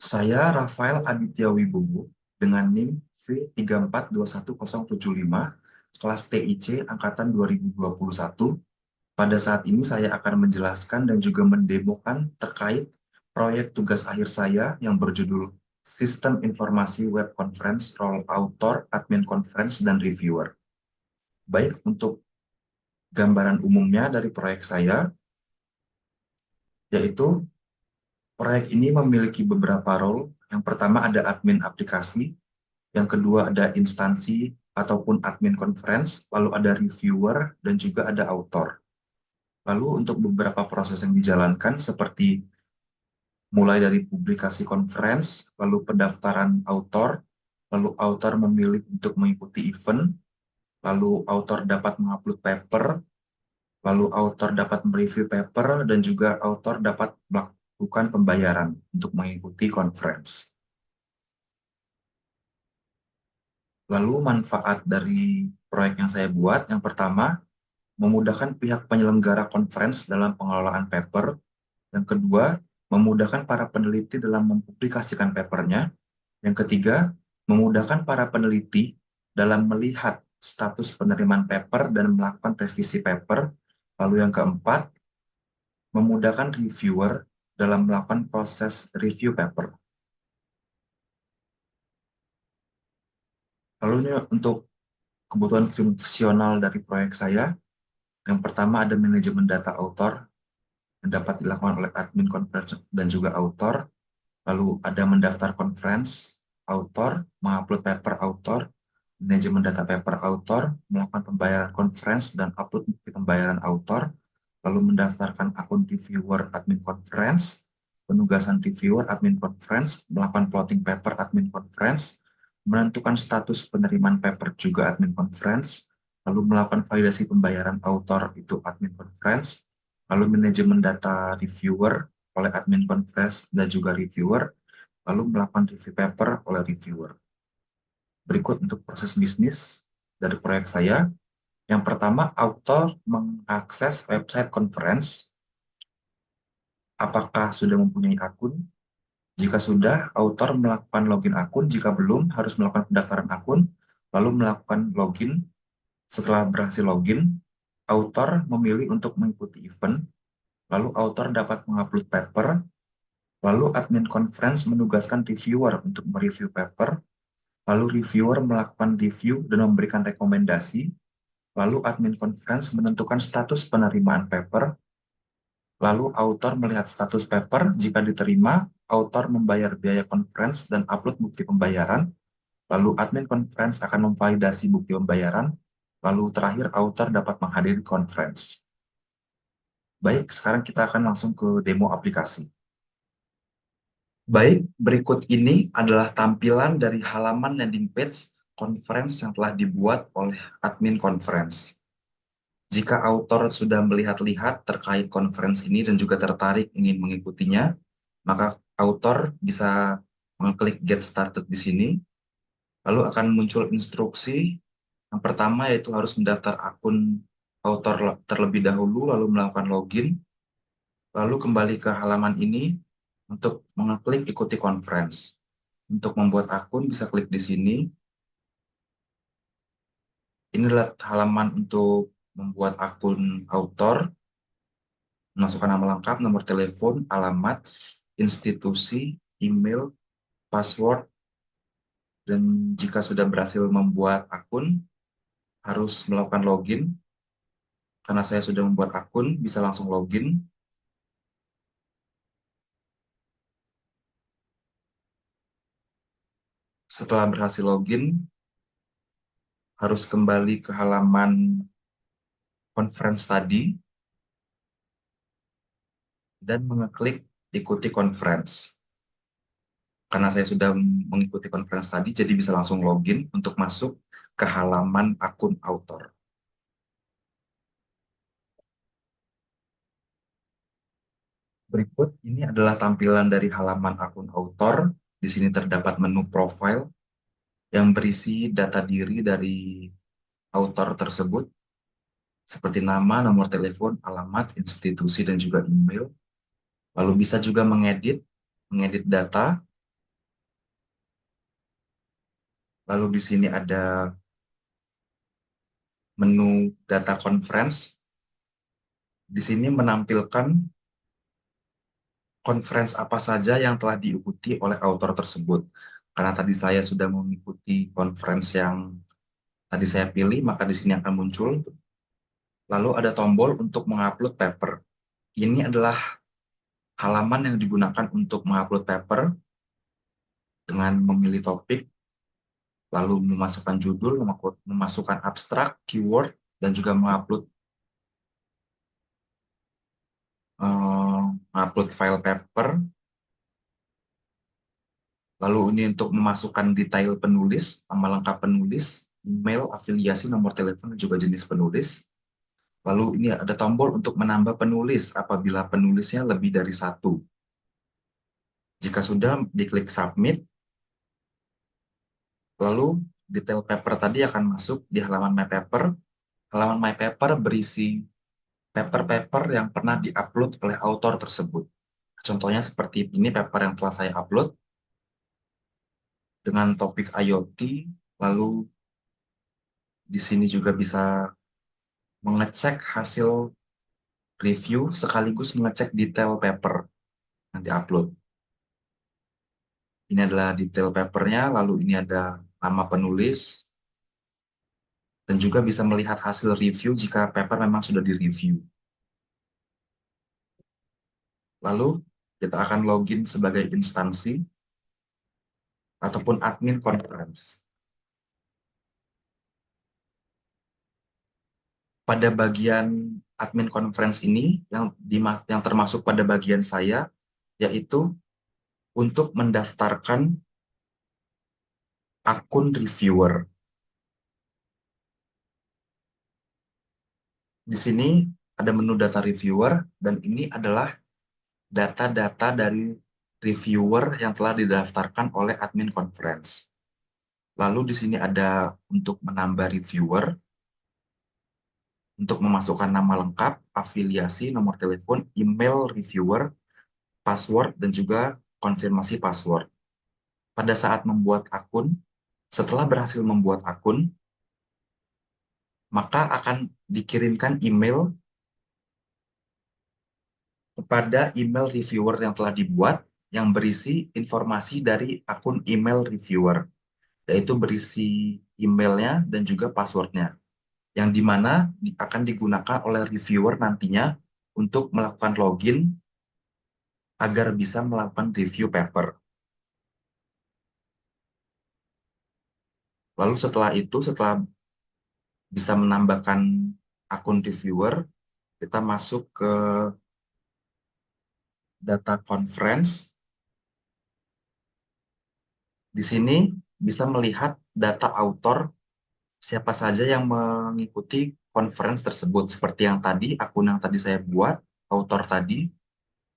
Saya Rafael Aditya Wibowo dengan NIM V3421075 kelas TIC angkatan 2021. Pada saat ini saya akan menjelaskan dan juga mendemokan terkait proyek tugas akhir saya yang berjudul Sistem Informasi Web Conference, Role Author, Admin Conference, dan Reviewer. Baik, untuk gambaran umumnya dari proyek saya, yaitu proyek ini memiliki beberapa role. Yang pertama ada admin aplikasi, yang kedua ada instansi ataupun admin conference, lalu ada reviewer, dan juga ada author. Lalu untuk beberapa proses yang dijalankan seperti mulai dari publikasi conference, lalu pendaftaran author, lalu author memilih untuk mengikuti event, lalu author dapat mengupload paper, lalu author dapat mereview paper, dan juga author dapat melakukan pembayaran untuk mengikuti conference. Lalu manfaat dari proyek yang saya buat, yang pertama, memudahkan pihak penyelenggara conference dalam pengelolaan paper. Yang kedua, memudahkan para peneliti dalam mempublikasikan papernya. Yang ketiga, memudahkan para peneliti dalam melihat status penerimaan paper dan melakukan revisi paper. Lalu yang keempat, memudahkan reviewer dalam melakukan proses review paper. Lalu ini untuk kebutuhan fungsional dari proyek saya. Yang pertama ada manajemen data author yang dapat dilakukan oleh admin conference dan juga author. Lalu ada mendaftar conference, author, mengupload paper author, manajemen data paper author, melakukan pembayaran conference dan upload bukti pembayaran author, lalu mendaftarkan akun reviewer admin conference, penugasan reviewer admin conference, melakukan plotting paper admin conference, menentukan status penerimaan paper juga admin conference, lalu melakukan validasi pembayaran author itu admin conference, lalu manajemen data reviewer oleh admin conference dan juga reviewer, lalu melakukan review paper oleh reviewer. Berikut untuk proses bisnis dari proyek saya. Yang pertama, author mengakses website conference. Apakah sudah mempunyai akun? Jika sudah, author melakukan login akun. Jika belum, harus melakukan pendaftaran akun, lalu melakukan login. Setelah berhasil login, author memilih untuk mengikuti event, lalu author dapat mengupload paper, lalu admin conference menugaskan reviewer untuk mereview paper, lalu reviewer melakukan review dan memberikan rekomendasi, lalu admin conference menentukan status penerimaan paper, lalu author melihat status paper. Jika diterima, author membayar biaya conference dan upload bukti pembayaran, lalu admin conference akan memvalidasi bukti pembayaran, lalu terakhir author dapat menghadiri conference. Baik, sekarang kita akan langsung ke demo aplikasi. Baik, berikut ini adalah tampilan dari halaman landing page conference yang telah dibuat oleh admin conference. Jika author sudah melihat-lihat terkait conference ini dan juga tertarik ingin mengikutinya, maka author bisa mengklik Get Started di sini. Lalu akan muncul instruksi. Yang pertama yaitu harus mendaftar akun author terlebih dahulu, lalu melakukan login. Lalu kembali ke halaman ini untuk mengklik ikuti conference. Untuk membuat akun bisa klik di sini. Ini adalah halaman untuk membuat akun author. Masukkan nama lengkap, nomor telepon, alamat, institusi, email, password, dan jika sudah berhasil membuat akun, harus melakukan login. Karena saya sudah membuat akun, bisa langsung login. Setelah berhasil login, harus kembali ke halaman conference tadi dan mengeklik ikuti conference. Karena saya sudah mengikuti conference tadi, jadi bisa langsung login untuk masuk ke halaman akun author. Berikut ini adalah tampilan dari halaman akun author. Di sini terdapat menu profile yang berisi data diri dari author tersebut, seperti nama, nomor telepon, alamat, institusi, dan juga email. Lalu bisa juga mengedit data, Lalu di sini ada menu data conference. Di sini menampilkan conference apa saja yang telah diikuti oleh author tersebut. Karena tadi saya sudah mengikuti conference yang tadi saya pilih, maka di sini akan muncul. Lalu ada tombol untuk mengupload paper. Ini adalah halaman yang digunakan untuk mengupload paper dengan memilih topik, lalu memasukkan judul, memasukkan abstrak, keyword, dan juga mengupload file paper. Lalu ini untuk memasukkan detail penulis, nama lengkap penulis, email, afiliasi, nomor telepon, dan juga jenis penulis. Lalu ini ada tombol untuk menambah penulis apabila penulisnya lebih dari satu. Jika sudah, diklik submit. Lalu detail paper tadi akan masuk di halaman My Paper. Halaman My Paper berisi paper-paper yang pernah diupload oleh author tersebut. Contohnya seperti ini paper yang telah saya upload dengan topik IoT. Lalu di sini juga bisa mengecek hasil review sekaligus mengecek detail paper yang diupload. Ini adalah detail papernya, lalu ini ada nama penulis, dan juga bisa melihat hasil review jika paper memang sudah direview. Lalu kita akan login sebagai instansi ataupun admin conference. Pada bagian admin conference ini yang termasuk pada bagian saya, yaitu untuk mendaftarkan akun reviewer. Di sini ada menu data reviewer, dan ini adalah data-data dari reviewer yang telah didaftarkan oleh admin conference. Lalu di sini ada untuk menambah reviewer, untuk memasukkan nama lengkap, afiliasi, nomor telepon, email reviewer, password, dan juga konfirmasi password. Pada saat membuat akun, setelah berhasil membuat akun, maka akan dikirimkan email kepada email reviewer yang telah dibuat yang berisi informasi dari akun email reviewer, yaitu berisi emailnya dan juga passwordnya, yang dimana akan digunakan oleh reviewer nantinya untuk melakukan login agar bisa melakukan review paper. Lalu setelah itu, setelah bisa menambahkan akun reviewer, kita masuk ke data conference. Di sini bisa melihat data author, siapa saja yang mengikuti conference tersebut. Seperti yang tadi, akun yang tadi saya buat, author tadi,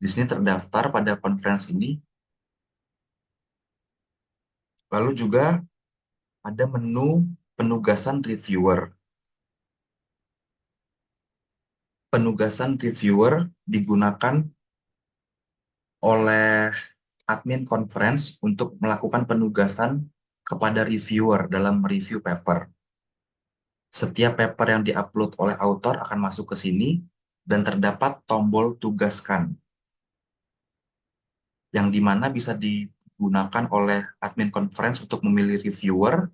di sini terdaftar pada conference ini. Lalu juga ada menu penugasan reviewer. Penugasan reviewer digunakan oleh admin conference untuk melakukan penugasan kepada reviewer dalam review paper. Setiap paper yang diupload oleh author akan masuk ke sini dan terdapat tombol tugaskan, yang dimana bisa digunakan oleh admin conference untuk memilih reviewer,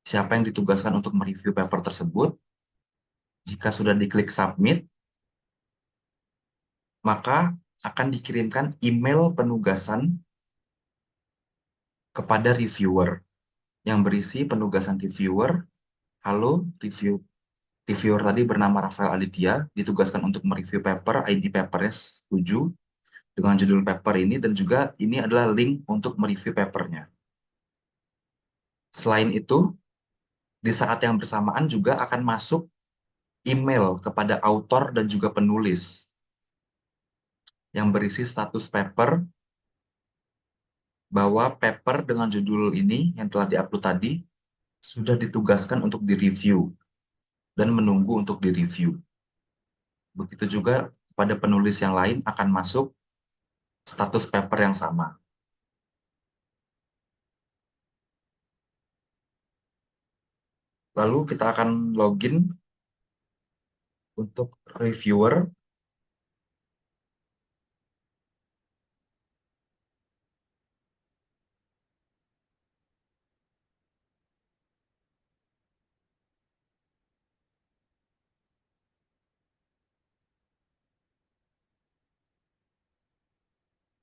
siapa yang ditugaskan untuk mereview paper tersebut. Jika sudah diklik submit, maka akan dikirimkan email penugasan kepada reviewer yang berisi penugasan reviewer. Halo, reviewer tadi bernama Rafael Aditya, ditugaskan untuk mereview paper, ID papernya setuju dengan judul paper ini, dan juga ini adalah link untuk mereview papernya. Selain itu, di saat yang bersamaan juga akan masuk email kepada author dan juga penulis yang berisi status paper, bahwa paper dengan judul ini yang telah diupload tadi sudah ditugaskan untuk direview dan menunggu untuk direview. Begitu juga pada penulis yang lain akan masuk status paper yang sama. Lalu kita akan login untuk reviewer.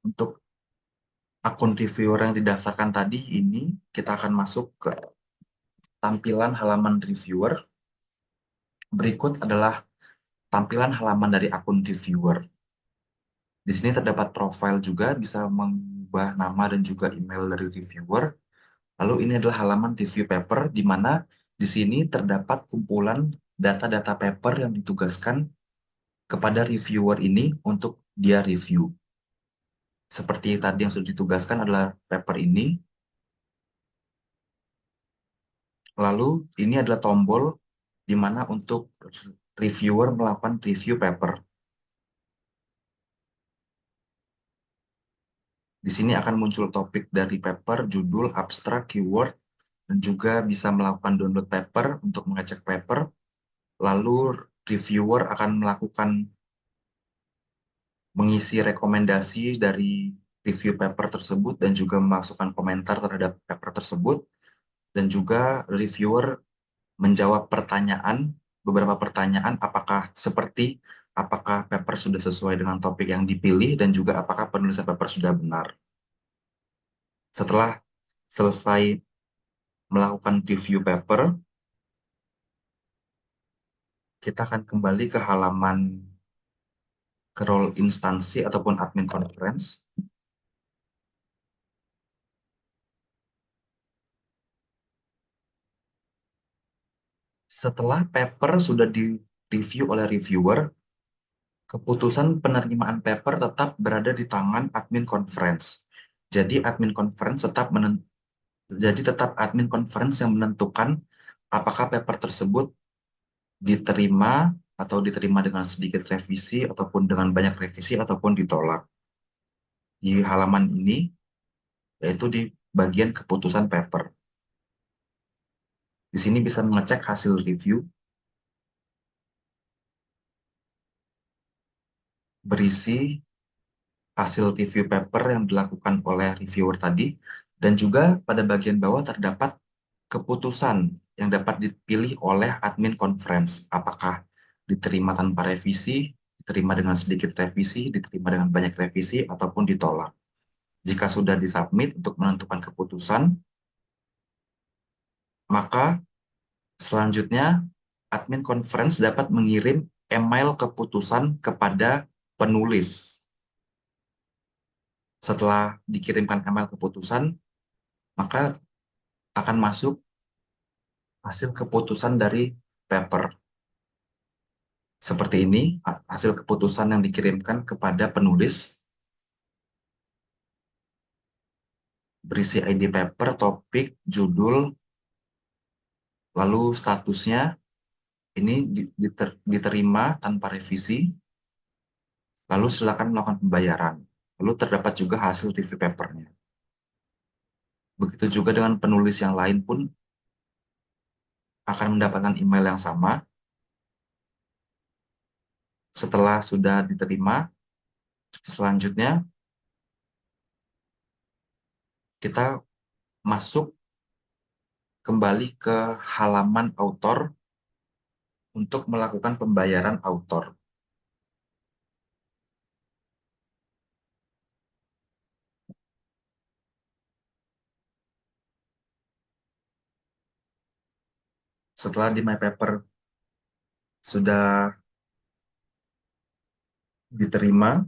Untuk akun reviewer yang didaftarkan tadi ini, kita akan masuk ke tampilan halaman reviewer. Berikut adalah tampilan halaman dari akun reviewer. Di sini terdapat profile juga, bisa mengubah nama dan juga email dari reviewer. Lalu ini adalah halaman review paper, di mana di sini terdapat kumpulan data-data paper yang ditugaskan kepada reviewer ini untuk dia review. Seperti tadi yang sudah ditugaskan adalah paper ini. Lalu ini adalah tombol di mana untuk reviewer melakukan review paper. Di sini akan muncul topik dari paper, judul, abstrak, keyword, dan juga bisa melakukan download paper untuk mengecek paper. Lalu reviewer akan melakukan mengisi rekomendasi dari review paper tersebut dan juga memasukkan komentar terhadap paper tersebut. Dan juga reviewer menjawab beberapa pertanyaan apakah paper sudah sesuai dengan topik yang dipilih dan juga apakah penulisan paper sudah benar. Setelah selesai melakukan review paper, kita akan kembali ke halaman ke role instansi ataupun admin conference. Setelah paper sudah di-review oleh reviewer, keputusan penerimaan paper tetap berada di tangan admin conference. Jadi tetap admin conference yang menentukan apakah paper tersebut diterima atau diterima dengan sedikit revisi ataupun dengan banyak revisi ataupun ditolak. Di halaman ini yaitu di bagian keputusan paper. Di sini bisa mengecek hasil review berisi hasil review paper yang dilakukan oleh reviewer tadi, dan juga pada bagian bawah terdapat keputusan yang dapat dipilih oleh admin conference, apakah diterima tanpa revisi, diterima dengan sedikit revisi, diterima dengan banyak revisi, ataupun ditolak. Jika sudah disubmit untuk menentukan keputusan, maka selanjutnya admin conference dapat mengirim email keputusan kepada penulis. Setelah dikirimkan email keputusan, maka akan masuk hasil keputusan dari paper. Seperti ini, hasil keputusan yang dikirimkan kepada penulis berisi ID paper, topik, judul, lalu statusnya ini diterima tanpa revisi, lalu silakan melakukan pembayaran. Lalu terdapat juga hasil review papernya. Begitu juga dengan penulis yang lain pun akan mendapatkan email yang sama. Setelah sudah diterima, selanjutnya kita masuk kembali ke halaman author untuk melakukan pembayaran author. Setelah di My Paper sudah diterima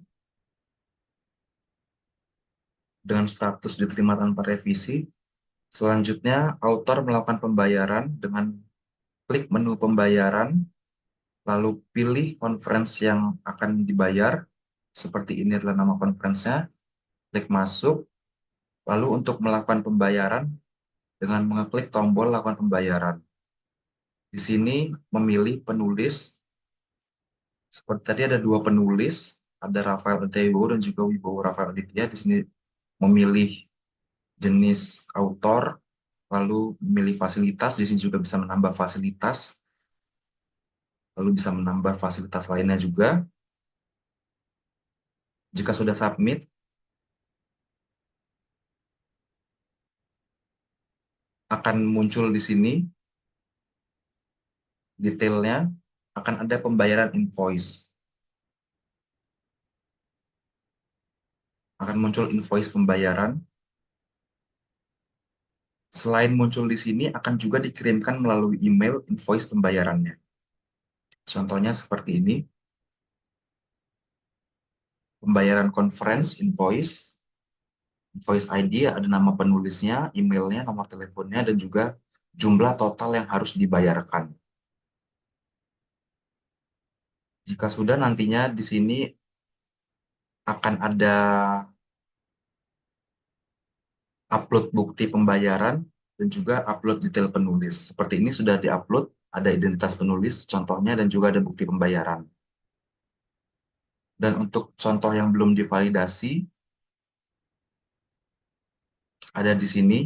dengan status diterima tanpa revisi, selanjutnya author melakukan pembayaran dengan klik menu pembayaran, lalu pilih conference yang akan dibayar, seperti ini adalah nama conference-nya, klik masuk, lalu untuk melakukan pembayaran dengan mengeklik tombol lakukan pembayaran. Di sini memilih penulis, seperti tadi ada dua penulis, ada Rafael Aditya Wibowo dan juga Wibowo Rafael Aditya. Di sini memilih jenis author, lalu memilih fasilitas, di sini juga bisa menambah fasilitas, lalu bisa menambah fasilitas lainnya juga. Jika sudah submit, akan muncul di sini detailnya, akan ada pembayaran invoice. Akan muncul invoice pembayaran. Selain muncul di sini, akan juga dikirimkan melalui email invoice pembayarannya. Contohnya seperti ini, pembayaran conference invoice, invoice ID, ada nama penulisnya, emailnya, nomor teleponnya, dan juga jumlah total yang harus dibayarkan. Jika sudah, nantinya di sini akan ada upload bukti pembayaran dan juga upload detail penulis. Seperti ini sudah diupload, ada identitas penulis, contohnya, dan juga ada bukti pembayaran. Dan untuk contoh yang belum divalidasi, ada di sini.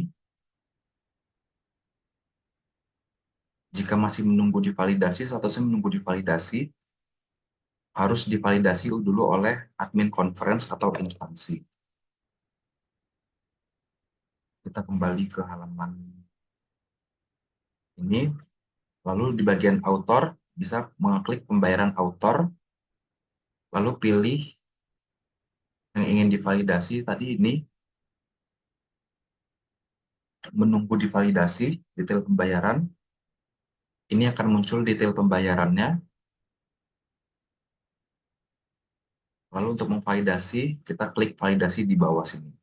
Jika masih menunggu divalidasi, statusnya menunggu divalidasi, harus divalidasi dulu oleh admin conference atau instansi. Kita kembali ke halaman ini, lalu di bagian author, bisa mengklik pembayaran author, lalu pilih yang ingin divalidasi tadi ini, menunggu divalidasi, detail pembayaran. Ini akan muncul detail pembayarannya. Lalu untuk memvalidasi, kita klik validasi di bawah sini.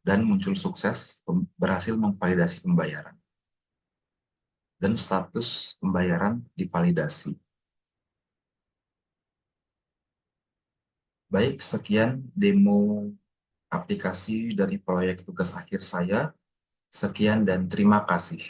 Dan muncul sukses, berhasil memvalidasi pembayaran. Dan status pembayaran divalidasi. Baik, sekian demo aplikasi dari proyek tugas akhir saya. Sekian dan terima kasih.